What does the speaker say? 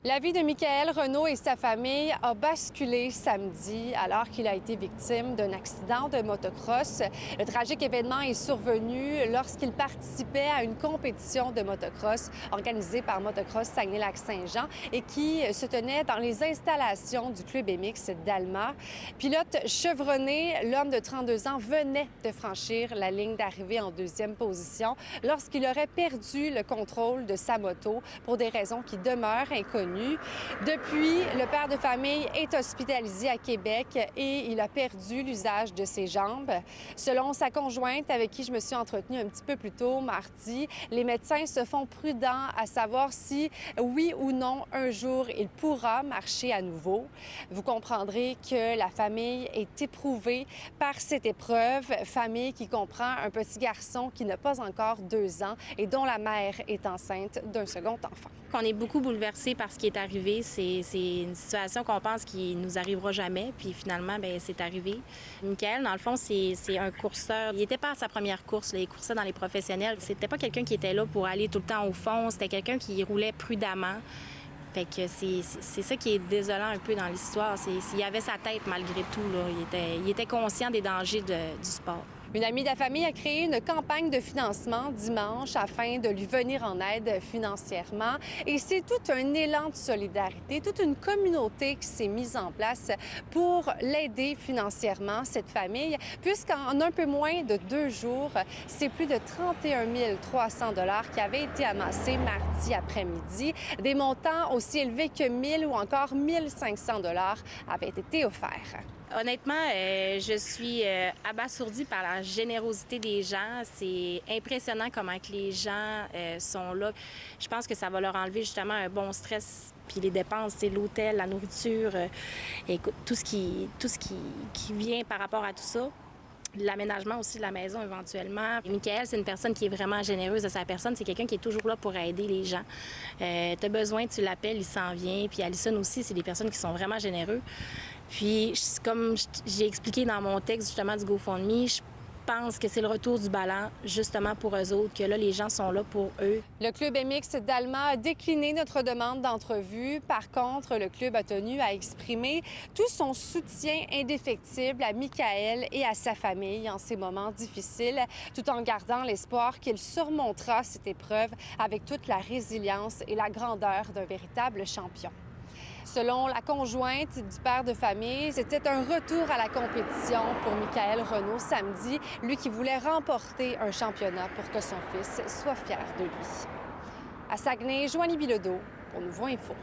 La vie de Michael Renaud et sa famille a basculé samedi alors qu'il a été victime d'un accident de motocross. Le tragique événement est survenu lorsqu'il participait à une compétition de motocross organisée par Motocross Saguenay-Lac-Saint-Jean et qui se tenait dans les installations du club MX d'Alma. Pilote chevronné, l'homme de 32 ans venait de franchir la ligne d'arrivée en deuxième position lorsqu'il aurait perdu le contrôle de sa moto pour des raisons qui demeurent inconnues. Depuis, le père de famille est hospitalisé à Québec et il a perdu l'usage de ses jambes. Selon sa conjointe, avec qui je me suis entretenue un petit peu plus tôt mardi, les médecins se font prudents à savoir si, oui ou non, un jour, il pourra marcher à nouveau. Vous comprendrez que la famille est éprouvée par cette épreuve, famille qui comprend un petit garçon qui n'a pas encore 2 ans et dont la mère est enceinte d'un second enfant. On est beaucoup bouleversés par ce qui est arrivé. C'est une situation qu'on pense qui nous arrivera jamais, puis finalement, bien, c'est arrivé. Michael, dans le fond, c'est un courseur. Il n'était pas à sa première course, là. Il coursait dans les professionnels. C'était pas quelqu'un qui était là pour aller tout le temps au fond. C'était quelqu'un qui roulait prudemment. Fait que c'est ça qui est désolant un peu dans l'histoire. Il avait sa tête malgré tout, là. Il était conscient des dangers du sport. Une amie de la famille a créé une campagne de financement dimanche afin de lui venir en aide financièrement. Et c'est tout un élan de solidarité, toute une communauté qui s'est mise en place pour l'aider financièrement, cette famille, puisqu'en un peu moins de 2 jours, c'est plus de 31 300 $ qui avaient été amassés mardi après-midi. Des montants aussi élevés que 1 000 ou encore 1 500 $ avaient été offerts. Honnêtement, je suis abasourdie par la générosité des gens. C'est impressionnant comment que les gens sont là. Je pense que ça va leur enlever justement un bon stress. Puis les dépenses, c'est l'hôtel, la nourriture, écoute, tout ce qui vient par rapport à tout ça. L'aménagement aussi de la maison éventuellement. Michael, c'est une personne qui est vraiment généreuse de sa personne. C'est quelqu'un qui est toujours là pour aider les gens. T'as besoin, tu l'appelles, il s'en vient. Puis Alison aussi, c'est des personnes qui sont vraiment généreux. Puis, comme j'ai expliqué dans mon texte justement du GoFundMe, je pense que c'est le retour du ballon justement pour eux autres, que là, les gens sont là pour eux. Le club MX d'Alma a décliné notre demande d'entrevue. Par contre, le club a tenu à exprimer tout son soutien indéfectible à Michael et à sa famille en ces moments difficiles, tout en gardant l'espoir qu'il surmontera cette épreuve avec toute la résilience et la grandeur d'un véritable champion. Selon la conjointe du père de famille, c'était un retour à la compétition pour Michael Renaud samedi, lui qui voulait remporter un championnat pour que son fils soit fier de lui. À Saguenay, Joanie Bilodeau pour Nouveau Info.